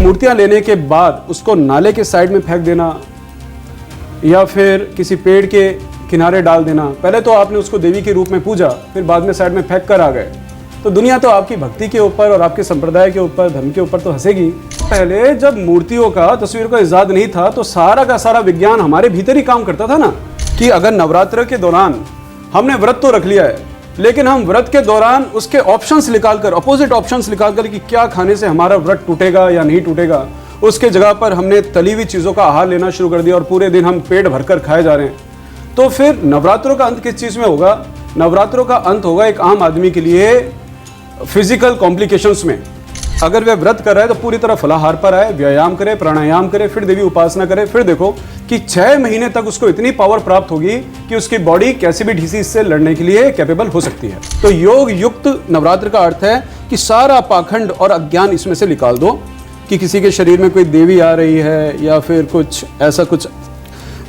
मूर्तियां लेने के बाद उसको नाले के साइड में फेंक देना या फिर किसी पेड़ के किनारे डाल देना, पहले तो आपने उसको देवी के रूप में पूजा, फिर बाद में साइड में फेंक कर आ गए, तो दुनिया तो आपकी भक्ति के ऊपर और आपके संप्रदाय के ऊपर, धर्म के ऊपर तो हंसेगी। पहले जब मूर्तियों का, तस्वीरों का इजाद नहीं था तो सारा का सारा विज्ञान हमारे भीतर ही काम करता था ना, कि अगर नवरात्र के दौरान हमने व्रत तो रख लिया है, लेकिन हम व्रत के दौरान उसके ऑप्शंस निकालकर, अपोजिट ऑप्शंस निकालकर कि क्या खाने से हमारा व्रत टूटेगा या नहीं टूटेगा, उसके जगह पर हमने तली हुई चीज़ों का आहार लेना शुरू कर दिया और पूरे दिन हम पेट भरकर खाए जा रहे हैं। तो फिर नवरात्रों का अंत किस चीज़ में होगा? नवरात्रों का अंत होगा एक आम आदमी के लिए फिजिकल कॉम्प्लिकेशंस में। अगर वह व्रत कर रहा है तो पूरी तरह फलाहार पर आए, व्यायाम करे, प्राणायाम करे, फिर देवी उपासना करे, फिर देखो कि 6 महीने तक उसको इतनी पावर प्राप्त होगी कि उसकी बॉडी कैसे भी डिसीज से लड़ने के लिए कैपेबल हो सकती है। तो योग युक्त नवरात्र का अर्थ है कि सारा पाखंड और अज्ञान इसमें से निकाल दो, कि किसी के शरीर में कोई देवी आ रही है या फिर कुछ ऐसा कुछ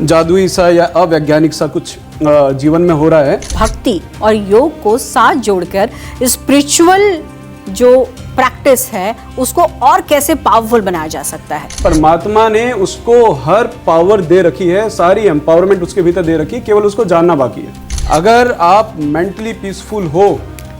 जादुई सा या अवैज्ञानिक सा कुछ जीवन में हो रहा है। भक्ति और योग को साथ जोड़कर स्पिरिचुअल जो प्रैक्टिस है उसको और कैसे पावरफुल बनाया जा सकता है? परमात्मा ने उसको हर पावर दे रखी है, सारी एम्पावरमेंट उसके भीतर दे रखी है, केवल उसको जानना बाकी है। अगर आप मेंटली पीसफुल हो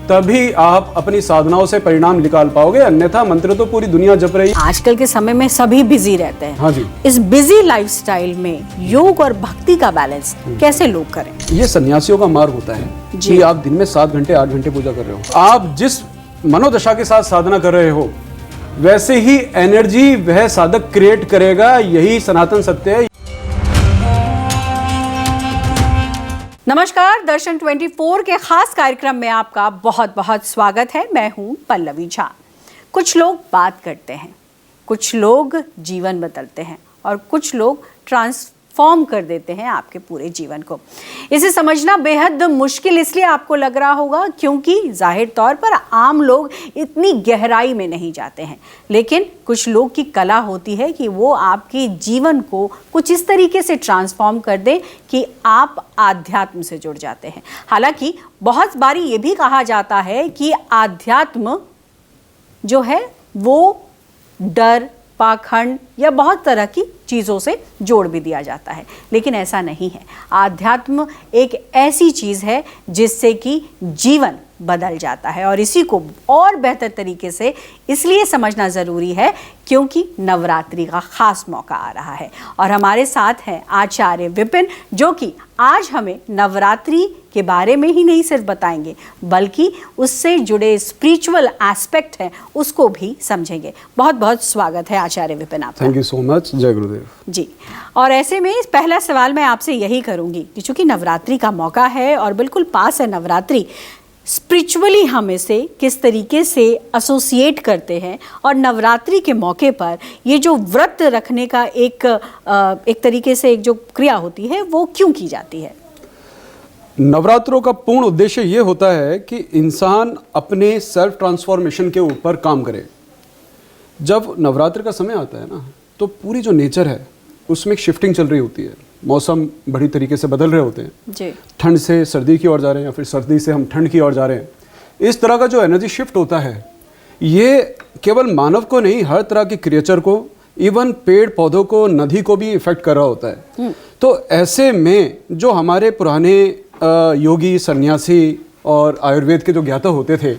तभी आप अपनी साधनाओं से परिणाम निकाल पाओगे, अन्यथा मंत्र तो पूरी दुनिया जप रही है। आजकल के समय में सभी बिजी रहते हैं। हाँ जी। इस बिजी लाइफस्टाइल में योग और भक्ति का बैलेंस कैसे लोग करें? ये सन्यासियों का मार्ग होता है कि आप दिन में 7 घंटे 8 घंटे पूजा कर रहे हो, आप जिस मनोदशा के साथ साधना कर रहे हो वैसे ही एनर्जी वह साधक क्रिएट करेगा, यही सनातन सत्य है। नमस्कार, दर्शन 24 के खास कार्यक्रम में आपका बहुत बहुत स्वागत है। मैं हूं पल्लवी झा। कुछ लोग बात करते हैं, कुछ लोग जीवन बदलते हैं और कुछ लोग ट्रांसफॉर्म कर देते हैं आपके पूरे जीवन को। इसे समझना बेहद मुश्किल इसलिए आपको लग रहा होगा क्योंकि जाहिर तौर पर आम लोग इतनी गहराई में नहीं जाते हैं, लेकिन कुछ लोग की कला होती है कि वो आपके जीवन को कुछ इस तरीके से ट्रांसफॉर्म कर दें कि आप आध्यात्म से जुड़ जाते हैं। हालांकि बहुत बारी ये भी कहा जाता है कि आध्यात्म जो है वो डर, पाखंड या बहुत तरह की चीज़ों से जोड़ भी दिया जाता है, लेकिन ऐसा नहीं है। आध्यात्म एक ऐसी चीज़ है जिससे कि जीवन बदल जाता है और इसी को और बेहतर तरीके से इसलिए समझना ज़रूरी है क्योंकि नवरात्रि का खास मौका आ रहा है और हमारे साथ हैं आचार्य विपिन, जो कि आज हमें नवरात्रि के बारे में ही नहीं सिर्फ बताएंगे बल्कि उससे जुड़े स्पिरिचुअल एस्पेक्ट हैं उसको भी समझेंगे। बहुत बहुत स्वागत है आचार्य विपिन आपका। Thank you so much. जय गुरुदेव जी। और ऐसे में पहला सवाल मैं आपसे यही करूंगी कि चूंकि नवरात्रि का मौका है और बिल्कुल पास है नवरात्रि, स्पिरिचुअली हम इसे किस तरीके से एसोसिएट करते हैं और नवरात्रि के मौके पर ये जो व्रत रखने का एक तरीके से एक जो क्रिया होती है वो क्यों की जाती है? नवरात्रों का पूर्ण उद्देश्य ये होता है कि इंसान अपने सेल्फ ट्रांसफॉर्मेशन के ऊपर काम करे। जब नवरात्र का समय आता है ना तो पूरी जो नेचर है उसमें एक शिफ्टिंग चल रही होती है, मौसम बड़ी तरीके से बदल रहे होते हैं जी। ठंड से सर्दी की ओर जा रहे हैं या फिर सर्दी से हम ठंड की ओर जा रहे हैं। इस तरह का जो एनर्जी शिफ्ट होता है ये केवल मानव को नहीं, हर तरह की क्रिएचर को, इवन पेड़ पौधों को, नदी को भी इफेक्ट कर रहा होता है। तो ऐसे में जो हमारे पुराने योगी, सन्यासी और आयुर्वेद के जो ज्ञाता होते थे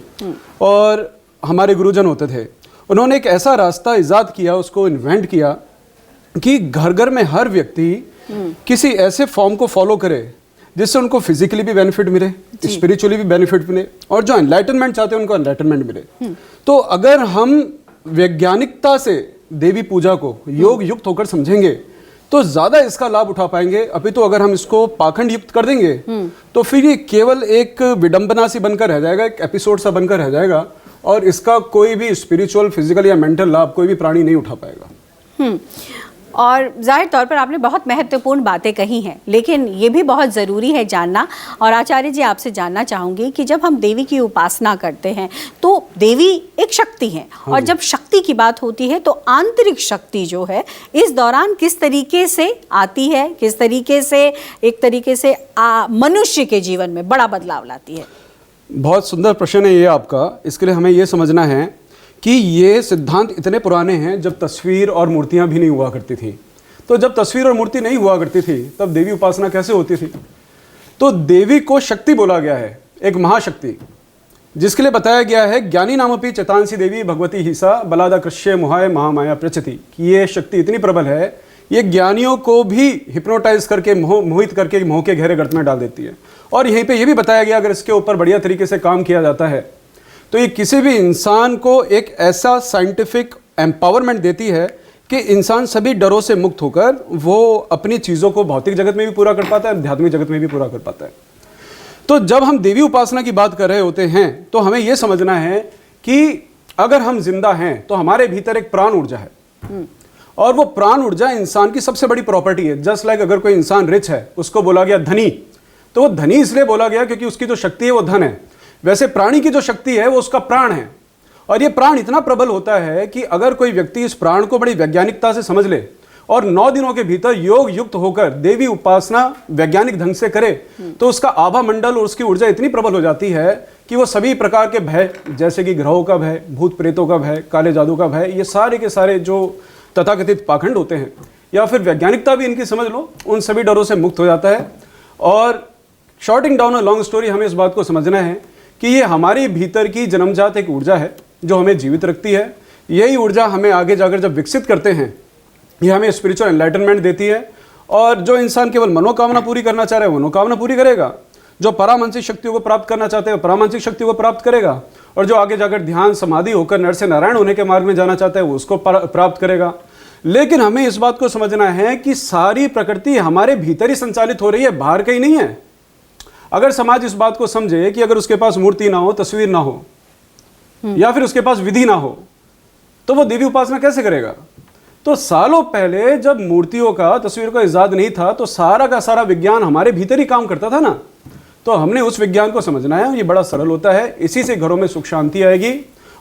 और हमारे गुरुजन होते थे, उन्होंने एक ऐसा रास्ता इजाद किया, उसको इन्वेंट किया कि घर घर में हर व्यक्ति किसी ऐसे फॉर्म को फॉलो करे जिससे उनको फिजिकली भी बेनिफिट मिले, स्पिरिचुअली भी बेनिफिट मिले और जो एनलाइटनमेंट चाहते हैं उनको एनलाइटनमेंट मिले। तो अगर हम वैज्ञानिकता से देवी पूजा को योग युक्त होकर समझेंगे तो ज्यादा इसका लाभ उठा पाएंगे। अभी तो अगर हम इसको पाखंड युक्त कर देंगे तो फिर ये केवल एक विडंबना सी बनकर रह जाएगा, एक एपिसोड सा बनकर रह जाएगा और इसका कोई भी स्पिरिचुअल, फिजिकल या मेंटल लाभ कोई भी प्राणी नहीं उठा पाएगा। और जाहिर तौर पर आपने बहुत महत्वपूर्ण बातें कही हैं, लेकिन ये भी बहुत ज़रूरी है जानना। और आचार्य जी आपसे जानना चाहूँगी कि जब हम देवी की उपासना करते हैं तो देवी एक शक्ति है और जब शक्ति की बात होती है तो आंतरिक शक्ति जो है इस दौरान किस तरीके से आती है, किस तरीके से एक तरीके से मनुष्य के जीवन में बड़ा बदलाव लाती है? बहुत सुंदर प्रश्न है ये आपका। इसके लिए हमें ये समझना है कि ये सिद्धांत इतने पुराने हैं जब तस्वीर और मूर्तियां भी नहीं हुआ करती थी। तो जब तस्वीर और मूर्ति नहीं हुआ करती थी तब देवी उपासना कैसे होती थी? तो देवी को शक्ति बोला गया है, एक महाशक्ति, जिसके लिए बताया गया है ज्ञानी नामपि चेतांसी देवी भगवती हिसा बलादा कृष्य मुहाय महामाया प्रचति, कि ये शक्ति इतनी प्रबल है, ये ज्ञानियों को भी हिप्नोटाइज करके मोहित करके मोह के गहरे गर्त में डाल देती है। और यहीं पे ये भी बताया गया अगर इसके ऊपर बढ़िया तरीके से काम किया जाता है तो ये किसी भी इंसान को एक ऐसा साइंटिफिक एम्पावरमेंट देती है कि इंसान सभी डरों से मुक्त होकर वो अपनी चीज़ों को भौतिक जगत में भी पूरा कर पाता है, आध्यात्मिक जगत में भी पूरा कर पाता है। तो जब हम देवी उपासना की बात कर रहे होते हैं तो हमें यह समझना है कि अगर हम जिंदा हैं तो हमारे भीतर एक प्राण ऊर्जा है और वो प्राण ऊर्जा इंसान की सबसे बड़ी प्रॉपर्टी है। जस्ट लाइक अगर कोई इंसान रिच है उसको बोला गया धनी, तो वो धनी इसलिए बोला गया क्योंकि उसकी जो शक्ति है वो धन है। वैसे प्राणी की जो शक्ति है वो उसका प्राण है और ये प्राण इतना प्रबल होता है कि अगर कोई व्यक्ति इस प्राण को बड़ी वैज्ञानिकता से समझ ले और 9 दिनों के भीतर योग युक्त होकर देवी उपासना वैज्ञानिक ढंग से करे तो उसका आभा मंडल और उसकी ऊर्जा इतनी प्रबल हो जाती है कि वो सभी प्रकार के भय, जैसे कि ग्रहों का भय, भूत प्रेतों का भय, काले जादू का भय, ये सारे के सारे जो तथाकथित पाखंड होते हैं या फिर वैज्ञानिकता भी इनकी समझ लो, उन सभी डरों से मुक्त हो जाता है। और shorting down a long story, हमें इस बात को समझना है कि ये हमारी भीतर की जन्मजात एक ऊर्जा है जो हमें जीवित रखती है। यही ऊर्जा हमें आगे जाकर जब विकसित करते हैं ये हमें स्पिरिचुअल एनलाइटनमेंट देती है। और जो इंसान केवल मनोकामना पूरी करना चाह रहा है वो मनोकामना पूरी करेगा, जो परामानसिक शक्तियों को प्राप्त करना चाहते हैं वो परामानसिक शक्तियों को प्राप्त करेगा, और जो आगे जाकर ध्यान समाधि होकर नर से नारायण होने के मार्ग में जाना चाहता है वो उसको प्राप्त करेगा। लेकिन हमें इस बात को समझना है कि सारी प्रकृति हमारे भीतर ही संचालित हो रही है, बाहर कहीं नहीं है। अगर समाज इस बात को समझे कि अगर उसके पास मूर्ति ना हो, तस्वीर ना हो या फिर उसके पास विधि ना हो तो वो देवी उपासना कैसे करेगा? तो सालों पहले जब मूर्तियों का, तस्वीरों का इजाद नहीं था तो सारा का सारा विज्ञान हमारे भीतर ही काम करता था ना। तो हमने उस विज्ञान को समझना है, ये बड़ा सरल होता है। इसी से घरों में सुख शांति आएगी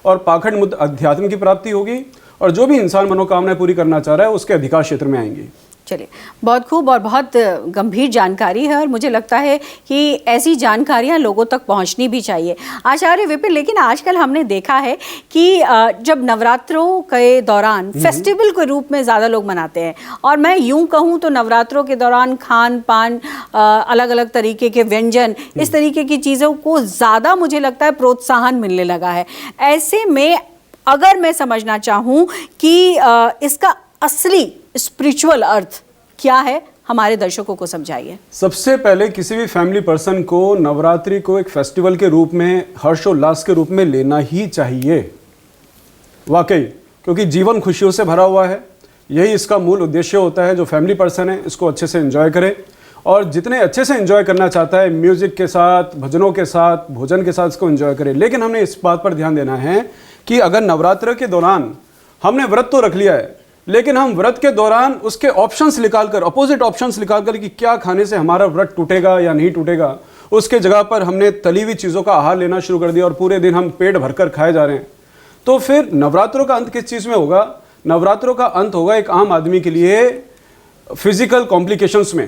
और पाखंड मुक्त अध्यात्म की प्राप्ति होगी और जो भी इंसान मनोकामनाएं पूरी करना चाह रहा है उसके अधिकार क्षेत्र में आएंगी। चलिए, बहुत खूब और बहुत गंभीर जानकारी है और मुझे लगता है कि ऐसी जानकारियां लोगों तक पहुंचनी भी चाहिए। आचार्य विपिन, लेकिन आजकल हमने देखा है कि जब नवरात्रों के दौरान फेस्टिवल के रूप में ज़्यादा लोग मनाते हैं, और मैं यूं कहूं तो नवरात्रों के दौरान खान पान, अलग अलग तरीके के व्यंजन, इस तरीके की चीज़ों को ज़्यादा मुझे लगता है प्रोत्साहन मिलने लगा है। ऐसे में अगर मैं समझना चाहूँ कि इसका असली स्पिरिचुअल अर्थ क्या है, हमारे दर्शकों को समझाइए। सबसे पहले किसी भी फैमिली पर्सन को नवरात्रि को एक फेस्टिवल के रूप में, हर्षोल्लास के रूप में लेना ही चाहिए वाकई, क्योंकि जीवन खुशियों से भरा हुआ है। यही इसका मूल उद्देश्य होता है। जो फैमिली पर्सन है इसको अच्छे से एंजॉय करे और जितने अच्छे से एंजॉय करना चाहता है म्यूजिक के साथ, भजनों के साथ, भोजन के साथ इसको एंजॉय करे। लेकिन हमने इस बात पर ध्यान देना है कि अगर नवरात्र के दौरान हमने व्रत तो रख लिया है लेकिन हम व्रत के दौरान उसके ऑप्शंस निकालकर, अपोजिट ऑप्शंस निकालकर कि क्या खाने से हमारा व्रत टूटेगा या नहीं टूटेगा, उसके जगह पर हमने तली हुई चीज़ों का आहार लेना शुरू कर दिया और पूरे दिन हम पेट भरकर खाए जा रहे हैं, तो फिर नवरात्रों का अंत किस चीज़ में होगा? नवरात्रों का अंत होगा एक आम आदमी के लिए फिजिकल कॉम्प्लिकेशंस में,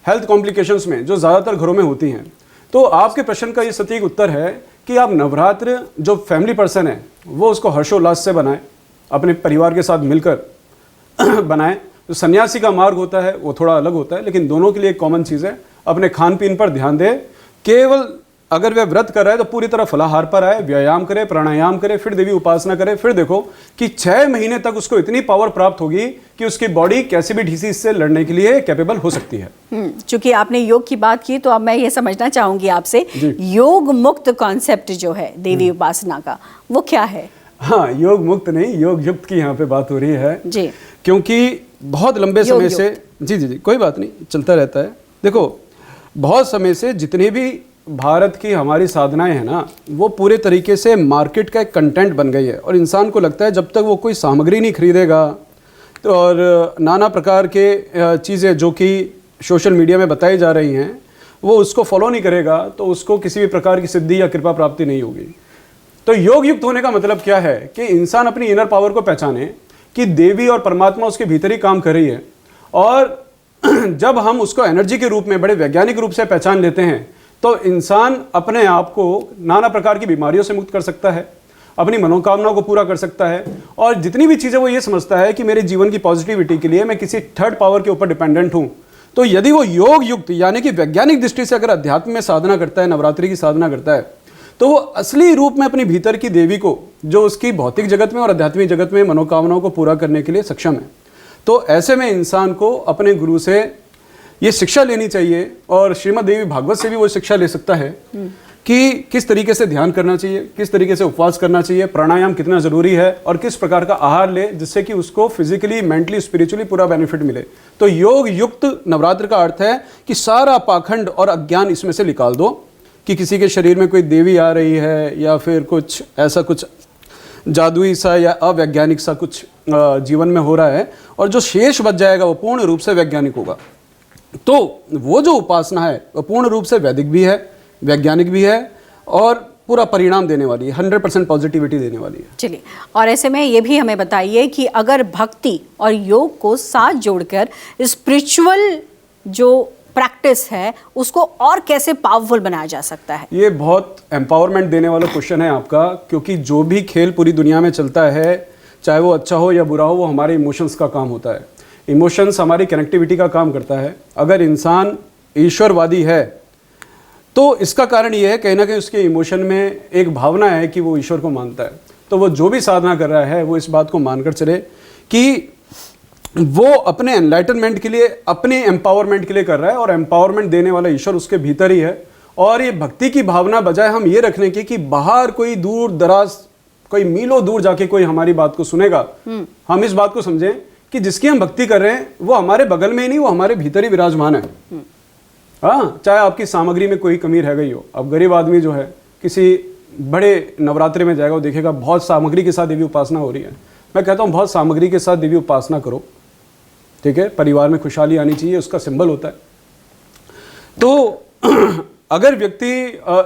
हेल्थ कॉम्प्लिकेशंस में, जो ज़्यादातर घरों में होती हैं। तो आपके प्रश्न का ये सटीक उत्तर है कि आप नवरात्र, जो फैमिली पर्सन है वो उसको हर्षोल्लास से बनाएं, अपने परिवार के साथ मिलकर बनाएं। जो सन्यासी का मार्ग होता है वो थोड़ा अलग होता है, लेकिन दोनों के लिए एक कॉमन चीज़ है, अपने खान पीन पर ध्यान दे। केवल अगर वह व्रत कर रहा है तो पूरी तरह फलाहार पर आए, व्यायाम करे, प्राणायाम करे, फिर देवी उपासना करे। फिर देखो कि 6 महीने तक उसको इतनी पावर प्राप्त होगी कि उसकी बॉडी कैसी भी डिसीज से लड़ने के लिए कैपेबल हो सकती है। चूंकि आपने योग की बात की तो अब मैं ये समझना चाहूंगी आपसे, योग मुक्त कॉन्सेप्ट जो है देवी उपासना का, वो क्या है? हाँ, योग मुक्त नहीं, योग युक्त की यहाँ पे बात हो रही है जी, क्योंकि बहुत लंबे समय से, जी कोई बात नहीं, चलता रहता है। देखो, बहुत समय से जितने भी भारत की हमारी साधनाएं हैं ना, वो पूरे तरीके से मार्केट का एक कंटेंट बन गई है और इंसान को लगता है जब तक वो कोई सामग्री नहीं खरीदेगा तो, और नाना प्रकार के चीज़ें जो कि सोशल मीडिया में बताई जा रही हैं वो उसको फॉलो नहीं करेगा तो उसको किसी भी प्रकार की सिद्धि या कृपा प्राप्ति नहीं होगी। तो योग युक्त होने का मतलब क्या है कि इंसान अपनी इनर पावर को पहचाने कि देवी और परमात्मा उसके भीतर ही काम कर रही है, और जब हम उसको एनर्जी के रूप में बड़े वैज्ञानिक रूप से पहचान लेते हैं तो इंसान अपने आप को नाना प्रकार की बीमारियों से मुक्त कर सकता है, अपनी मनोकामनाओं को पूरा कर सकता है, और जितनी भी चीज़ें वो ये समझता है कि मेरे जीवन की पॉजिटिविटी के लिए मैं किसी थर्ड पावर के ऊपर डिपेंडेंट हूँ, तो यदि वो योग युक्त यानी कि वैज्ञानिक दृष्टि से अगर अध्यात्म में साधना करता है, नवरात्रि की साधना करता है, तो वो असली रूप में अपनी भीतर की देवी को, जो उसकी भौतिक जगत में और आध्यात्मिक जगत में मनोकामनाओं को पूरा करने के लिए सक्षम है। तो ऐसे में इंसान को अपने गुरु से ये शिक्षा लेनी चाहिए, और श्रीमद् देवी भागवत से भी वो शिक्षा ले सकता है कि किस तरीके से ध्यान करना चाहिए, किस तरीके से उपवास करना चाहिए, प्राणायाम कितना ज़रूरी है, और किस प्रकार का आहार ले जिससे कि उसको फिजिकली, मेंटली, स्पिरिचुअली पूरा बेनिफिट मिले। तो योग युक्त नवरात्र का अर्थ है कि सारा पाखंड और अज्ञान इसमें से निकाल दो, कि किसी के शरीर में कोई देवी आ रही है या फिर कुछ ऐसा कुछ जादुई सा या अवैज्ञानिक सा कुछ जीवन में हो रहा है, और जो शेष बच जाएगा वो पूर्ण रूप से वैज्ञानिक होगा। तो वो जो उपासना है वो पूर्ण रूप से वैदिक भी है, वैज्ञानिक भी है, और पूरा परिणाम देने वाली है, 100% पॉजिटिविटी देने वाली है। चलिए, और ऐसे में ये भी हमें बताइए कि अगर भक्ति और योग को साथ जोड़कर स्पिरिचुअल जो प्रैक्टिस है उसको और कैसे पावरफुल बनाया जा सकता है? ये बहुत एम्पावरमेंट देने वाला क्वेश्चन है आपका, क्योंकि जो भी खेल पूरी दुनिया में चलता है, चाहे वो अच्छा हो या बुरा हो, वो हमारे इमोशंस का काम होता है। इमोशंस हमारी कनेक्टिविटी का काम करता है। अगर इंसान ईश्वरवादी है तो इसका कारण ये है कहीं ना कहीं उसके इमोशन में एक भावना है कि वो ईश्वर को मानता है। तो वो जो भी साधना कर रहा है वो इस बात को मानकर चले कि वो अपने एनलाइटनमेंट के लिए, अपने एम्पावरमेंट के लिए कर रहा है, और एम्पावरमेंट देने वाला ईश्वर उसके भीतर ही है। और ये भक्ति की भावना बजाय हम ये रखने की कि बाहर कोई दूर दराज, कोई मीलों दूर जाके कोई हमारी बात को सुनेगा, हम इस बात को समझें कि जिसकी हम भक्ति कर रहे हैं वो हमारे बगल में ही नहीं, वो हमारे भीतर ही विराजमान है। हाँ, चाहे आपकी सामग्री में कोई कमी रह गई हो। अब गरीब आदमी जो है किसी बड़े नवरात्रि में जाएगा, वो देखेगा बहुत सामग्री के साथ देवी उपासना हो रही है। मैं कहता हूँ बहुत सामग्री के साथ देवी उपासना करो, ठीक है, परिवार में खुशहाली आनी चाहिए, उसका सिंबल होता है। तो अगर व्यक्ति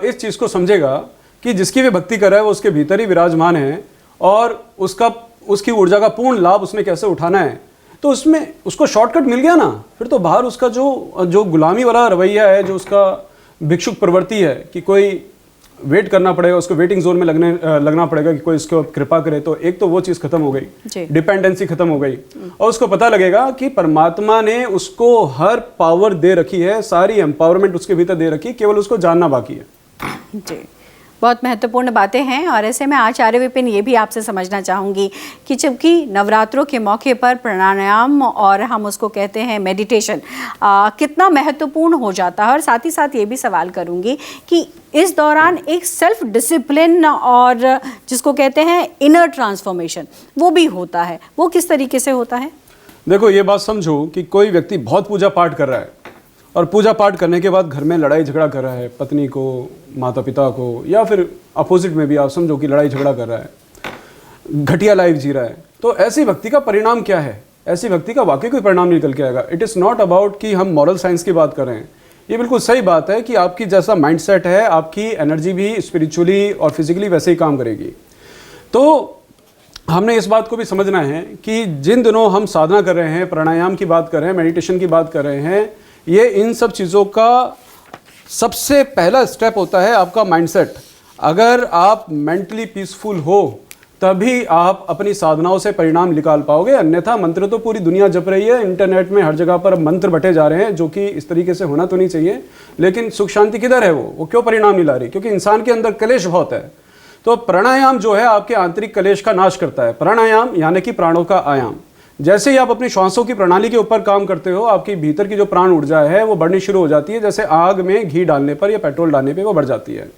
इस चीज़ को समझेगा कि जिसकी भी भक्ति कर रहा है वो उसके भीतर ही विराजमान है, और उसकी ऊर्जा का पूर्ण लाभ उसने कैसे उठाना है, तो उसमें उसको शॉर्टकट मिल गया ना। फिर तो बाहर उसका जो गुलामी वाला रवैया है, जो उसका भिक्षुक प्रवृत्ति है कि कोई वेट करना पड़ेगा, उसको वेटिंग जोन में लगना पड़ेगा कि कोई इसको कृपा करे, तो एक तो वो चीज़ खत्म हो गई, डिपेंडेंसी खत्म हो गई, और उसको पता लगेगा कि परमात्मा ने उसको हर पावर दे रखी है, सारी एम्पावरमेंट उसके भीतर दे रखी है, केवल उसको जानना बाकी है। जी, बहुत महत्वपूर्ण बातें हैं। और ऐसे में आचार्य विपिन, ये भी आपसे समझना चाहूँगी कि जबकि नवरात्रों के मौके पर प्राणायाम, और हम उसको कहते हैं मेडिटेशन, कितना महत्वपूर्ण हो जाता है, और साथ ही साथ ये भी सवाल करूँगी कि इस दौरान एक सेल्फ डिसिप्लिन और जिसको कहते हैं इनर ट्रांसफॉर्मेशन, वो भी होता है, वो किस तरीके से होता है? देखो, ये बात समझो कि कोई व्यक्ति बहुत पूजा पाठ कर रहा है, और पूजा पाठ करने के बाद घर में लड़ाई झगड़ा कर रहा है, पत्नी को, माता पिता को, या फिर अपोजिट में भी आप समझो कि लड़ाई झगड़ा कर रहा है, घटिया लाइफ जी रहा है, तो ऐसी भक्ति का परिणाम क्या है? ऐसी भक्ति का वाकई कोई परिणाम निकल के आएगा। इट इज़ नॉट अबाउट कि हम मॉरल साइंस की बात कर रहे हैं। ये बिल्कुल सही बात है कि आपकी जैसा माइंडसेट है, आपकी एनर्जी भी स्पिरिचुअली और फिजिकली वैसे ही काम करेगी। तो हमने इस बात को भी समझना है कि जिन दिनों हम साधना कर रहे हैं, प्राणायाम की बात कर रहे हैं, मेडिटेशन की बात कर रहे हैं, ये इन सब चीज़ों का सबसे पहला स्टेप होता है आपका माइंडसेट। अगर आप मेंटली पीसफुल हो तभी आप अपनी साधनाओं से परिणाम निकाल पाओगे, अन्यथा मंत्र तो पूरी दुनिया जप रही है, इंटरनेट में हर जगह पर मंत्र बटे जा रहे हैं, जो कि इस तरीके से होना तो नहीं चाहिए, लेकिन सुख शांति किधर है? वो क्यों परिणाम नहीं ला रही? क्योंकि इंसान के अंदर कलेश बहुत है। तो प्राणायाम जो है आपके आंतरिक कलेश का नाश करता है। प्राणायाम यानी कि प्राणों का आयाम। जैसे ही आप अपनी श्वासों की प्रणाली के ऊपर काम करते हो, आपकी भीतर की जो प्राण ऊर्जा है वो बढ़नी शुरू हो जाती है, जैसे आग में घी डालने पर या पेट्रोल डालने पे वो बढ़ जाती है।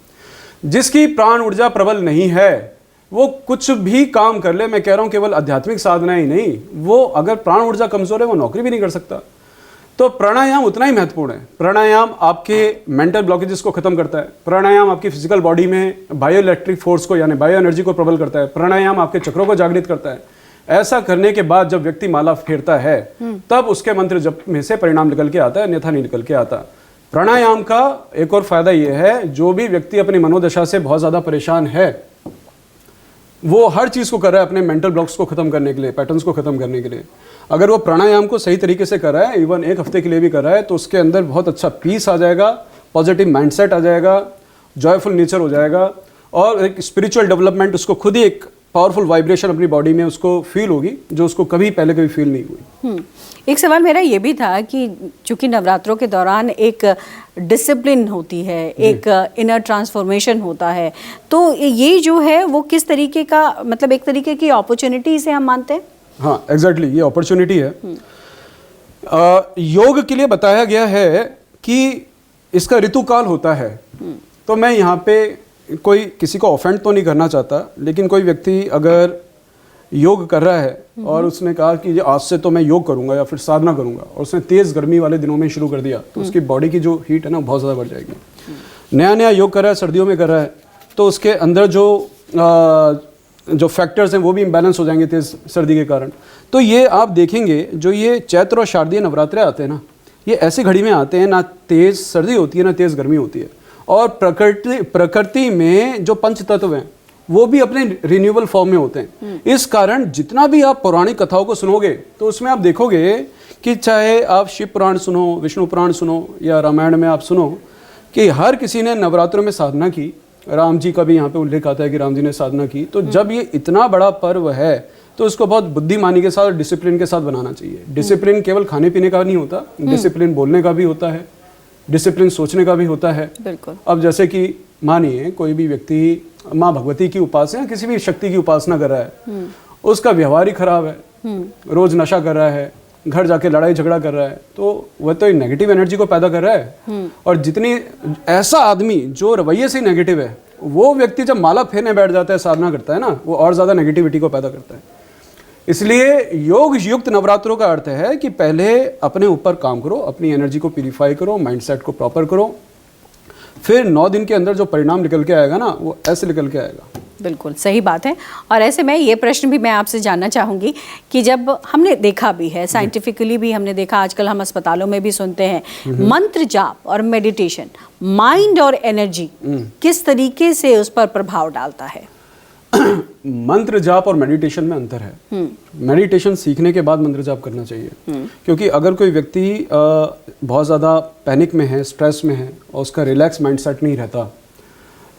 जिसकी प्राण ऊर्जा प्रबल नहीं है वो कुछ भी काम कर ले, मैं कह रहा हूँ केवल आध्यात्मिक साधना ही नहीं, वो अगर प्राण ऊर्जा कमजोर है वो नौकरी भी नहीं कर सकता। तो प्राणायाम उतना ही महत्वपूर्ण है। प्राणायाम आपके मेंटल ब्लॉकेजेस को खत्म करता है। प्राणायाम आपकी फिजिकल बॉडी में बायो इलेक्ट्रिक फोर्स को यानी बायो एनर्जी को प्रबल करता है। प्राणायाम आपके चक्रों को जागृत करता है। ऐसा करने के बाद जब व्यक्ति माला फेरता है तब उसके मंत्र जप में से परिणाम निकल के आता है, अन्यथा नहीं निकल के आता। प्राणायाम का एक और फायदा यह है, जो भी व्यक्ति अपनी मनोदशा से बहुत ज्यादा परेशान है, वो हर चीज को कर रहा है अपने मेंटल ब्लॉक्स को खत्म करने के लिए, पैटर्न्स को खत्म करने के लिए। अगर वो प्राणायाम को सही तरीके से कर रहा है, इवन एक हफ्ते के लिए भी कर रहा है, तो उसके अंदर बहुत अच्छा पीस आ जाएगा, पॉजिटिव माइंडसेट आ जाएगा, जॉयफुल नेचर हो जाएगा, और एक स्पिरिचुअल डेवलपमेंट उसको खुद ही एक पावरफुल वाइब्रेशन अपनी बॉडी में उसको फील होगी जो उसको कभी पहले कभी फील नहीं हुई। एक सवाल मेरा ये भी था कि चूंकि नवरात्रों के दौरान एक डिसिप्लिन होती है, एक इनर ट्रांसफॉर्मेशन होता है, तो ये जो है वो किस तरीके का, मतलब एक तरीके की अपॉर्चुनिटी से हम मानते हैं? हाँ एग्जैक्टली, ये अपॉर्चुनिटी है। योग के लिए बताया गया है कि इसका ऋतुकाल होता है। तो मैं यहाँ पे कोई किसी को ऑफेंड तो नहीं करना चाहता, लेकिन कोई व्यक्ति अगर योग कर रहा है और उसने कहा कि आज से तो मैं योग करूंगा या फिर साधना करूंगा, और उसने तेज गर्मी वाले दिनों में शुरू कर दिया, तो उसकी बॉडी की जो हीट है ना बहुत ज़्यादा बढ़ जाएगी। नया नया योग कर रहा है, सर्दियों में कर रहा है, तो उसके अंदर जो फैक्टर्स हैं वो भी इम्बैलेंस हो जाएंगे तेज सर्दी के कारण। तो ये आप देखेंगे जो ये चैत्र और शारदीय नवरात्रे आते हैं ना, ये ऐसी घड़ी में आते हैं ना तेज सर्दी होती है ना तेज गर्मी होती है, और प्रकृति में जो पंच तत्व हैं वो भी अपने रिन्यूएबल फॉर्म में होते हैं। इस कारण जितना भी आप पौराणिक कथाओं को सुनोगे तो उसमें आप देखोगे कि चाहे आप शिव पुराण सुनो, विष्णु पुराण सुनो या रामायण में आप सुनो कि हर किसी ने नवरात्रों में साधना की। राम जी का भी यहाँ पे उल्लेख आता है कि राम जी ने साधना की। तो जब ये इतना बड़ा पर्व है तो उसको बहुत बुद्धिमानी के साथ और डिसिप्लिन के साथ बनाना चाहिए। डिसिप्लिन केवल खाने पीने का नहीं होता, डिसिप्लिन बोलने का भी होता है, डिसिप्लिन सोचने का भी होता है। बिल्कुल। अब जैसे कि मानिए कोई भी व्यक्ति माँ भगवती की उपासना या किसी भी शक्ति की उपासना कर रहा है, उसका व्यवहार ही खराब है, रोज नशा कर रहा है, घर जाके लड़ाई झगड़ा कर रहा है, तो वह तो नेगेटिव एनर्जी को पैदा कर रहा है। और जितनी ऐसा आदमी जो रवैये से नेगेटिव है, वो व्यक्ति जब माला फेरने बैठ जाता है, साधना करता है ना, वो और ज्यादा नेगेटिविटी को पैदा करता है। इसलिए योग युक्त नवरात्रों का अर्थ है कि पहले अपने ऊपर काम करो, अपनी एनर्जी को प्यूरिफाई करो, माइंडसेट को प्रॉपर करो, फिर 9 दिन के अंदर जो परिणाम निकल के आएगा ना वो ऐसे निकल के आएगा। बिल्कुल सही बात है। और ऐसे में ये प्रश्न भी मैं आपसे जानना चाहूँगी कि जब हमने देखा भी है, साइंटिफिकली भी हमने देखा, आजकल हम अस्पतालों में भी सुनते हैं, मंत्र जाप और मेडिटेशन माइंड और एनर्जी किस तरीके से उस पर प्रभाव डालता है? मंत्र जाप और मेडिटेशन में अंतर है। मेडिटेशन सीखने के बाद मंत्र जाप करना चाहिए, क्योंकि अगर कोई व्यक्ति बहुत ज़्यादा पैनिक में है, स्ट्रेस में है और उसका रिलैक्स माइंडसेट नहीं रहता,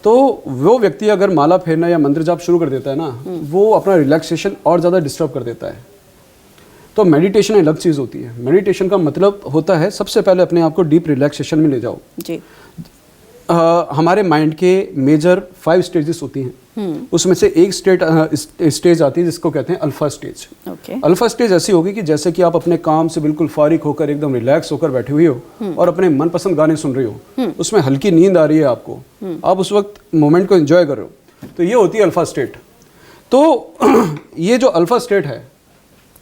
तो वो व्यक्ति अगर माला फेरना या मंत्र जाप शुरू कर देता है ना, वो अपना रिलैक्सेशन और ज़्यादा डिस्टर्ब कर देता है। तो मेडिटेशन अलग चीज़ होती है। मेडिटेशन का मतलब होता है सबसे पहले अपने आप को डीप रिलैक्सेशन में ले जाओ। जी। हमारे माइंड के मेजर 5 स्टेजेस होती हैं। उसमें से एक स्टेज आती है जिसको कहते हैं अल्फा स्टेज। अल्फा स्टेज ऐसी होगी कि जैसे कि आप अपने काम से बिल्कुल फारिग होकर एकदम रिलैक्स होकर बैठे हुए हो और अपने मनपसंद गाने सुन रहे हो, उसमें हल्की नींद आ रही है आपको, आप उस वक्त मोमेंट को एंजॉय कर रहे हो, तो ये होती है अल्फा स्टेट। तो ये जो अल्फा स्टेट है,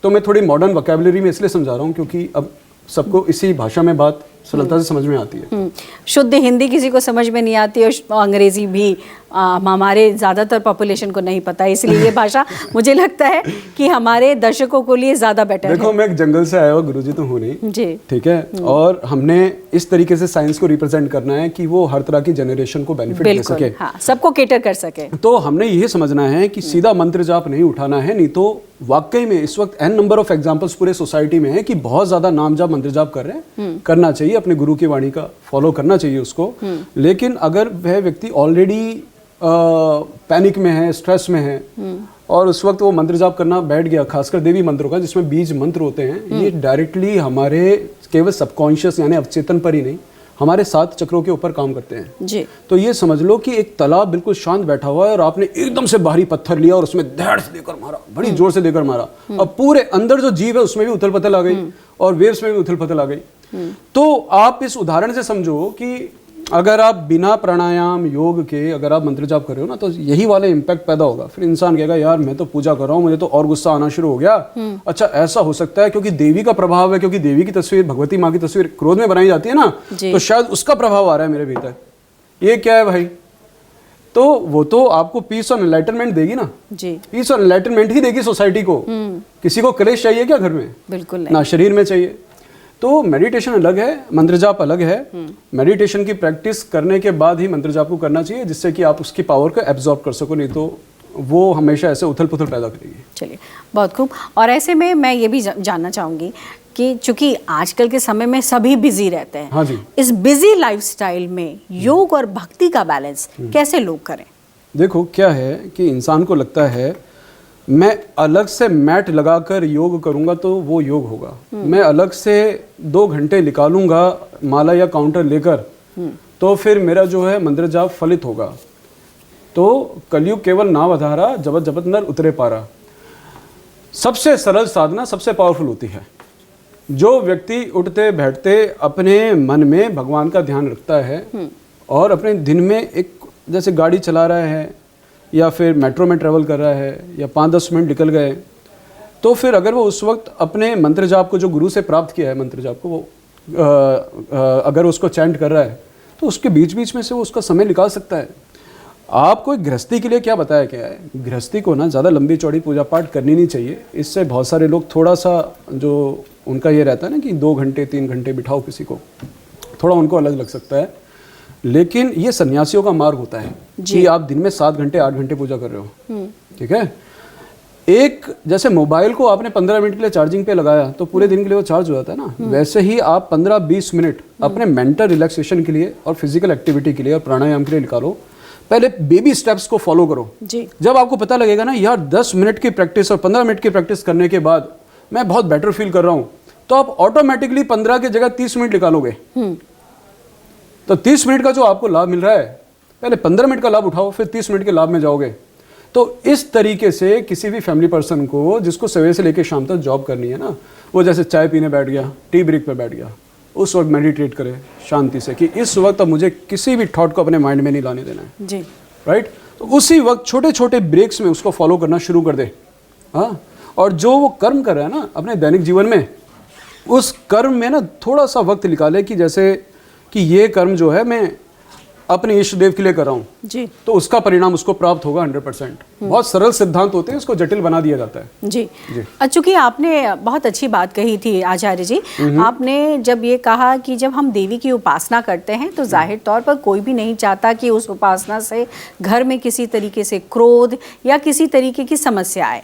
तो मैं थोड़ी मॉडर्न वोकैबुलरी में इसलिए समझा रहा हूँ क्योंकि अब सबको इसी भाषा में बात सरलता से समझ में आती है। शुद्ध हिंदी किसी को समझ में नहीं आती और अंग्रेजी भी हमारे ज़्यादातर पॉपुलेशन को नहीं पता, इसलिए ये भाषा मुझे लगता है कि हमारे दर्शकों को लिए ज़्यादा बेटर है। देखो मैं एक जंगल से आया हुआ गुरुजी तो हूँ नहीं जी, ठीक है, और हमने इस तरीके से साइंस को रिप्रेजेंट करना है कि वो हर तरह की जनरेशन को बेनिफिट दे सके, हाँ, सबको केटर कर सके। तो हमने ये समझना है कि सीधा मंत्र जाप नहीं उठाना है, नहीं तो वाकई में इस वक्त n नंबर ऑफ एग्जांपल्स पूरे सोसाइटी में है कि बहुत ज्यादा नाम जाप मंत्र जाप कर रहे हैं। करना चाहिए, अपने गुरु की वाणी का फॉलो करना चाहिए उसको, लेकिन अगर वह व्यक्ति ऑलरेडी पैनिक में है, स्ट्रेस में है और उस वक्त वो मंत्र जाप करना बैठ गया, खासकर देवी मंत्रों का जिसमें बीज मंत्र होते हैं, ये डायरेक्टली हमारे केवल सबकॉन्शियस यानी अवचेतन पर ही नहीं, हमारे 7 चक्रों के ऊपर काम करते हैं जी। तो ये समझ लो कि एक तालाब बिल्कुल शांत बैठा हुआ है और आपने एकदम से भारी पत्थर लिया और उसमें धड़ से देकर मारा, बड़ी जोर से देकर मारा, अब पूरे अंदर जो जीव है उसमें भी उथल पथल आ गई और वेव्स में भी उथल पथल आ गई। तो आप इस उदाहरण से समझो कि अगर आप बिना प्राणायाम योग के अगर आप मंत्र जाप कर रहे हो ना, तो यही वाला इम्पैक्ट पैदा होगा। फिर इंसान कहेगा यार मैं तो पूजा कर रहा हूँ, मुझे तो और गुस्सा आना शुरू हो गया। अच्छा ऐसा हो सकता है क्योंकि देवी का प्रभाव है, क्योंकि देवी की तस्वीर, भगवती माँ की तस्वीर क्रोध में बनाई जाती है ना, तो शायद उसका प्रभाव आ रहा है मेरे भीतर। ये क्या है भाई? तो वो तो आपको पीस और एनलाइटनमेंट देगी ना जी, पीस और एनलाइटनमेंट ही देगी सोसाइटी को। किसी को क्लेश चाहिए क्या घर में? बिल्कुल नहीं, ना शरीर में चाहिए। तो मेडिटेशन अलग है, मंत्र जाप अलग है। मेडिटेशन की प्रैक्टिस करने के बाद ही मंत्र जाप को करना चाहिए, जिससे कि आप उसकी पावर को एब्जॉर्ब कर सको, नहीं तो वो हमेशा ऐसे उथल पुथल पैदा करेगी। चलिए बहुत खूब। और ऐसे में मैं ये भी जानना चाहूँगी कि चूंकि आजकल के समय में सभी बिजी रहते हैं, हाँ जी, इस बिजी लाइफस्टाइल में योग और भक्ति का बैलेंस कैसे लोग करें? देखो क्या है कि इंसान को लगता है मैं अलग से मैट लगाकर योग करूंगा तो वो योग होगा, मैं अलग से 2 घंटे निकालूंगा माला या काउंटर लेकर तो फिर मेरा जो है मंत्र जाप फलित होगा। तो कलयुग केवल नाव आधारा, जबत जबत नर उतरे पारा। सबसे सरल साधना सबसे पावरफुल होती है। जो व्यक्ति उठते बैठते अपने मन में भगवान का ध्यान रखता है और अपने दिन में एक जैसे गाड़ी चला रहा है या फिर मेट्रो में ट्रैवल कर रहा है या 5-10 मिनट निकल गए, तो फिर अगर वो उस वक्त अपने मंत्र जाप को जो गुरु से प्राप्त किया है मंत्र जाप को वो अगर उसको चैंट कर रहा है तो उसके बीच बीच में से वो उसका समय निकाल सकता है। आपको एक गृहस्थी के लिए क्या बताया गया है, गृहस्थी को ना ज़्यादा लंबी चौड़ी पूजा पाठ करनी नहीं चाहिए। इससे बहुत सारे लोग थोड़ा सा जो उनका ये रहता है ना कि 2 घंटे 3 घंटे बिठाओ किसी को, थोड़ा उनको अलग लग सकता है। लेकिन ये सन्यासियों का मार्ग होता है कि आप दिन में 7 घंटे 8 घंटे पूजा कर रहे हो, ठीक है। एक जैसे मोबाइल को आपने 15 मिनट के लिए चार्जिंग पे लगाया तो पूरे दिन के लिए वो चार्ज हो जाता है ना, वैसे ही आप 15-20 मिनट अपने मेंटल रिलैक्सेशन के लिए और फिजिकल एक्टिविटी के लिए और प्राणायाम के लिए निकालो। पहले बेबी स्टेप्स को फॉलो करो जी। जब आपको पता लगेगा ना यार 10 मिनट की प्रैक्टिस और 15 मिनट की प्रैक्टिस करने के बाद मैं बहुत बेटर फील कर रहा हूँ, तो आप ऑटोमेटिकली 15 की जगह 30 मिनट निकालोगे। तो 30 मिनट का जो आपको लाभ मिल रहा है, पहले 15 मिनट का लाभ उठाओ, फिर 30 मिनट के लाभ में जाओगे। तो इस तरीके से किसी भी फैमिली पर्सन को जिसको सवेरे से लेकर शाम तक जॉब करनी है ना, वो जैसे चाय पीने बैठ गया, टी ब्रेक पे बैठ गया, उस वक्त मेडिटेट करे शांति से कि इस वक्त अब मुझे किसी भी थॉट को अपने माइंड में नहीं लाने देना है जी, राइट। तो उसी वक्त छोटे छोटे ब्रेक्स में उसको फॉलो करना शुरू कर दे। हाँ, और जो वो कर्म कर रहा है ना अपने दैनिक जीवन में, उस कर्म में ना थोड़ा सा वक्त निकाले कि जैसे कि ये कर्म जो है मैं अपने इष्ट देव के लिए कर रहा हूँ जी, तो उसका परिणाम उसको प्राप्त होगा 100%। बहुत सरल सिद्धांत होते हैं, इसको जटिल बना दिया जाता है जी। चूंकि आपने बहुत अच्छी बात कही थी आचार्य जी, आपने जब ये कहा कि जब हम देवी की उपासना करते हैं तो जाहिर तौर पर कोई भी नहीं चाहता कि उस उपासना से घर में किसी तरीके से क्रोध या किसी तरीके की समस्या आए।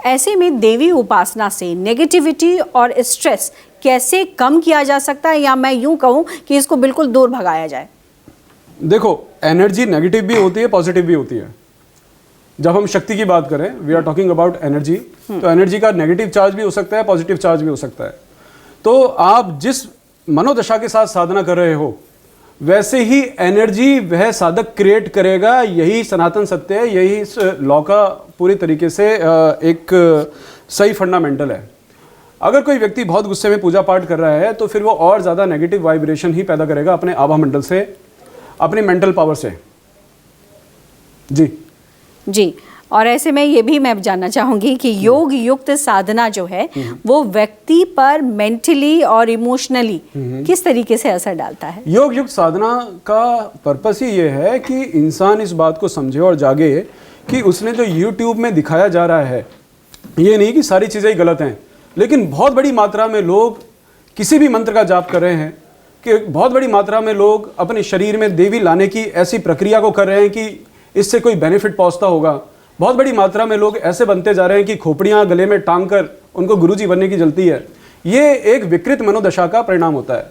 ऐसे में देवी उपासना से नेगेटिविटी और स्ट्रेस कैसे कम किया जा सकता है, या मैं यूं कहूं कि इसको बिल्कुल दूर भगाया जाए? देखो, एनर्जी नेगेटिव भी होती है, पॉजिटिव भी होती है। जब हम शक्ति की बात करें, we are talking about energy, तो एनर्जी का नेगेटिव चार्ज भी हो सकता है, पॉजिटिव चार्ज भी हो सकता है। तो आप जिस मनोदशा के साथ साधना कर रहे हो वैसे ही एनर्जी वह साधक क्रिएट करेगा। यही सनातन सत्य है, यही इस लॉ का पूरी तरीके से एक सही फंडामेंटल है। अगर कोई व्यक्ति बहुत गुस्से में पूजा पाठ कर रहा है तो फिर वो और ज़्यादा नेगेटिव वाइब्रेशन ही पैदा करेगा अपने आभा मंडल से, अपनी मेंटल पावर से जी। और ऐसे में ये भी मैं जानना चाहूँगी कि योग युक्त साधना जो है वो व्यक्ति पर मेंटली और इमोशनली किस तरीके से असर डालता है? योग युक्त साधना का पर्पस ही ये है कि इंसान इस बात को समझे और जागे कि उसने जो यूट्यूब में दिखाया जा रहा है, ये नहीं कि सारी चीज़ें ही गलत हैं, लेकिन बहुत बड़ी मात्रा में लोग किसी भी मंत्र का जाप कर रहे हैं, कि बहुत बड़ी मात्रा में लोग अपने शरीर में देवी लाने की ऐसी प्रक्रिया को कर रहे हैं कि इससे कोई बेनिफिट पहुंचता होगा। बहुत बड़ी मात्रा में लोग ऐसे बनते जा रहे हैं कि खोपड़ियां गले में टांग कर उनको गुरुजी बनने की जलती है। ये एक विकृत मनोदशा का परिणाम होता है।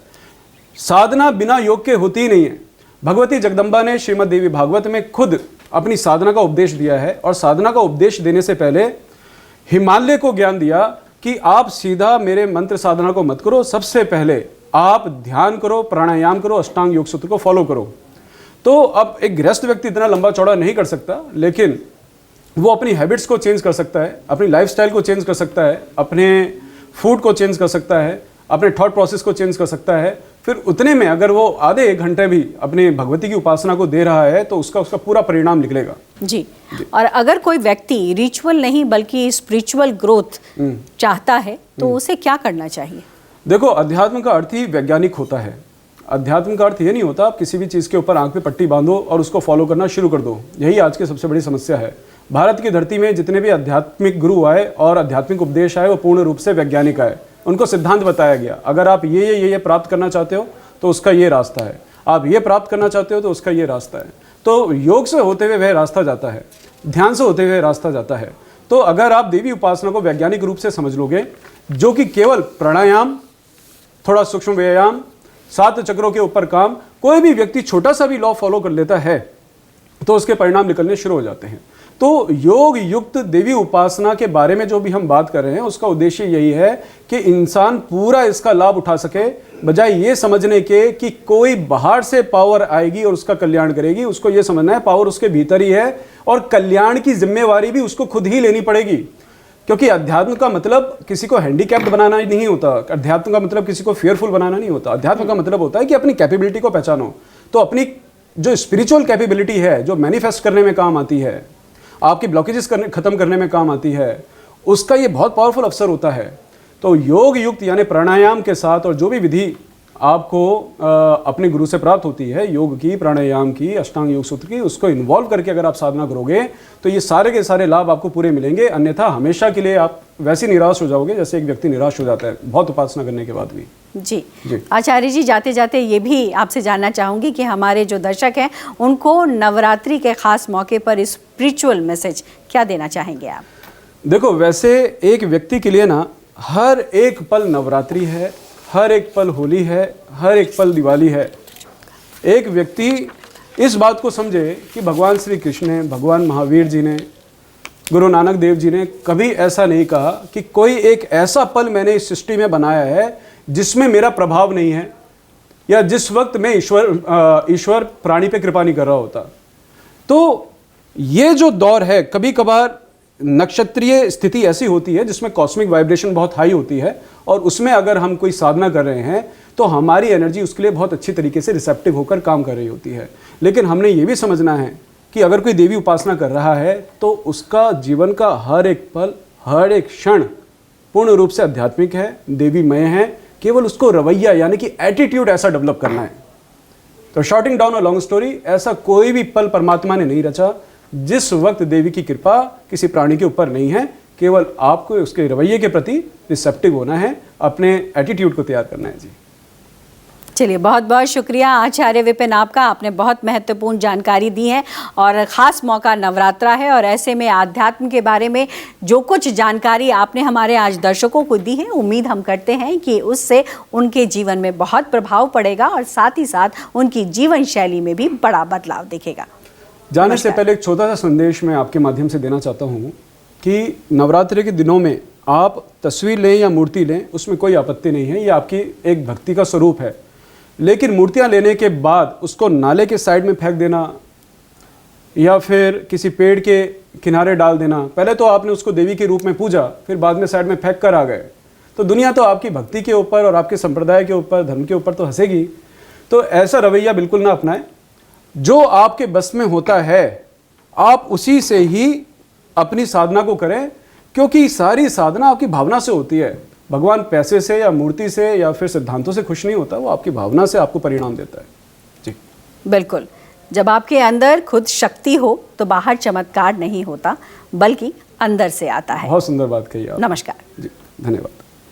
साधना बिना योग के होती ही नहीं है। भगवती जगदम्बा ने श्रीमद् देवी भागवत में खुद अपनी साधना का उपदेश दिया है, और साधना का उपदेश देने से पहले हिमालय को ज्ञान दिया कि आप सीधा मेरे मंत्र साधना को मत करो, सबसे पहले आप ध्यान करो, प्राणायाम करो, अष्टांग योग सूत्र को फॉलो करो। तो अब एक गृहस्थ व्यक्ति इतना लंबा चौड़ा नहीं कर सकता, लेकिन वो अपनी हैबिट्स को चेंज कर सकता है, अपनी लाइफस्टाइल को चेंज कर सकता है, अपने फूड को चेंज कर सकता है, अपने थॉट प्रोसेस को चेंज कर सकता है। फिर उतने में अगर वो आधे 1 घंटे भी अपनी भगवती की उपासना को दे रहा है तो उसका पूरा परिणाम निकलेगा जी। और अगर कोई व्यक्ति रिचुअल नहीं बल्कि स्पिरिचुअल ग्रोथ चाहता है तो उसे क्या करना चाहिए? देखो, अध्यात्म का अर्थ ही वैज्ञानिक होता है। अध्यात्म का अर्थ ये नहीं होता आप किसी भी चीज़ के ऊपर आंख पे पट्टी बांधो और उसको फॉलो करना शुरू कर दो। यही आज की सबसे बड़ी समस्या है। भारत की धरती में जितने भी आध्यात्मिक गुरु आए और आध्यात्मिक उपदेश आए वो पूर्ण रूप से वैज्ञानिक आए। उनको सिद्धांत बताया गया, अगर आप ये प्राप्त करना चाहते हो तो उसका ये रास्ता है, आप ये प्राप्त करना चाहते हो तो उसका ये रास्ता है। तो योग से होते हुए वह रास्ता जाता है, ध्यान से होते हुए रास्ता जाता है। तो अगर आप देवी उपासना को वैज्ञानिक रूप से समझ लोगे, जो कि केवल प्राणायाम, थोड़ा सूक्ष्म व्यायाम, 7 चक्रों के ऊपर काम, कोई भी व्यक्ति छोटा सा भी लॉ फॉलो कर लेता है तो उसके परिणाम निकलने शुरू हो जाते हैं। तो योग युक्त देवी उपासना के बारे में जो भी हम बात कर रहे हैं उसका उद्देश्य यही है कि इंसान पूरा इसका लाभ उठा सके, बजाय ये समझने के कि कोई बाहर से पावर आएगी और उसका कल्याण करेगी। उसको ये समझना है पावर उसके भीतर ही है और कल्याण की जिम्मेवारी भी उसको खुद ही लेनी पड़ेगी। क्योंकि अध्यात्म का मतलब किसी को हैंडीकैप्ड बनाना ही नहीं होता, अध्यात्म का मतलब किसी को फियरफुल बनाना नहीं होता। अध्यात्म का मतलब होता है कि अपनी कैपेबिलिटी को पहचानो। तो अपनी जो स्पिरिचुअल कैपेबिलिटी है, जो मैनिफेस्ट करने में काम आती है, आपकी ब्लॉकेजेस खत्म करने में काम आती है, उसका ये बहुत पावरफुल अवसर होता है। तो योग युक्त यानी प्राणायाम के साथ और जो भी विधि आपको अपने गुरु से प्राप्त होती है, योग की, प्राणायाम की, अष्टांग योग सूत्र की, उसको इन्वॉल्व करके अगर आप साधना करोगे तो ये सारे के सारे लाभ आपको पूरे मिलेंगे। अन्यथा हमेशा के लिए आप वैसे निराश हो जाओगे जैसे एक व्यक्ति निराश हो जाता है बहुत उपासना करने के बाद भी। जी आचार्य जी, जाते जाते ये भी आपसे जानना चाहूँगी कि हमारे जो दर्शक हैं उनको नवरात्रि के खास मौके पर स्पिरिचुअल मैसेज क्या देना चाहेंगे आप? देखो, वैसे एक व्यक्ति के लिए ना हर एक पल नवरात्रि है, हर एक पल होली है, हर एक पल दिवाली है। एक व्यक्ति इस बात को समझे कि भगवान श्री कृष्ण ने, भगवान महावीर जी ने, गुरु नानक देव जी ने कभी ऐसा नहीं कहा कि कोई एक ऐसा पल मैंने इस सृष्टि में बनाया है जिसमें मेरा प्रभाव नहीं है, या जिस वक्त मैं ईश्वर प्राणी पे कृपा नहीं कर रहा होता। तो ये जो दौर है, कभी कभार नक्षत्रीय स्थिति ऐसी होती है जिसमें कॉस्मिक वाइब्रेशन बहुत हाई होती है और उसमें अगर हम कोई साधना कर रहे हैं तो हमारी एनर्जी उसके लिए बहुत अच्छी तरीके से रिसेप्टिव होकर काम कर रही होती है। लेकिन हमने ये भी समझना है कि अगर कोई देवी उपासना कर रहा है तो उसका जीवन का हर एक पल, हर एक क्षण पूर्ण रूप से आध्यात्मिक है, देवीमय है। केवल उसको रवैया यानी कि एटीट्यूड ऐसा डेवलप करना है। तो shorting down a long story, ऐसा कोई भी पल परमात्मा ने नहीं रचा जिस वक्त देवी की कृपा किसी प्राणी के ऊपर नहीं है। केवल आपको उसके रवैये के प्रति रिसेप्टिव होना है, अपने एटीट्यूड को तैयार करना है। जी चलिए, बहुत बहुत शुक्रिया आचार्य विपिन आपका, आपने बहुत महत्वपूर्ण जानकारी दी है और ख़ास मौका नवरात्रा है और ऐसे में आध्यात्म के बारे में जो कुछ जानकारी आपने हमारे आज दर्शकों को दी है, उम्मीद हम करते हैं कि उससे उनके जीवन में बहुत प्रभाव पड़ेगा और साथ ही साथ उनकी जीवन शैली में भी बड़ा बदलाव दिखेगा। जाने से पहले एक छोटा सा संदेश मैं आपके माध्यम से देना चाहता हूँ कि नवरात्रि के दिनों में आप तस्वीर लें या मूर्ति लें, उसमें कोई आपत्ति नहीं है, ये आपकी एक भक्ति का स्वरूप है। लेकिन मूर्तियां लेने के बाद उसको नाले के साइड में फेंक देना या फिर किसी पेड़ के किनारे डाल देना, पहले तो आपने उसको देवी के रूप में पूजा, फिर बाद में साइड में फेंक कर आ गए, तो दुनिया तो आपकी भक्ति के ऊपर और आपके संप्रदाय के ऊपर, धर्म के ऊपर तो हंसेगी। तो ऐसा रवैया बिल्कुल ना अपनाएं। जो आपके बस में होता है आप उसी से ही अपनी साधना को करें, क्योंकि सारी साधना आपकी भावना से होती है। भगवान पैसे से या मूर्ति से या फिर सिद्धांतों से खुश नहीं होता, वो आपकी भावना से आपको परिणाम देता है। जी बिल्कुल, जब आपके अंदर खुद शक्ति हो तो बाहर चमत्कार नहीं होता बल्कि अंदर से आता है। बहुत सुंदर बात कही आप। नमस्कार। जी धन्यवाद।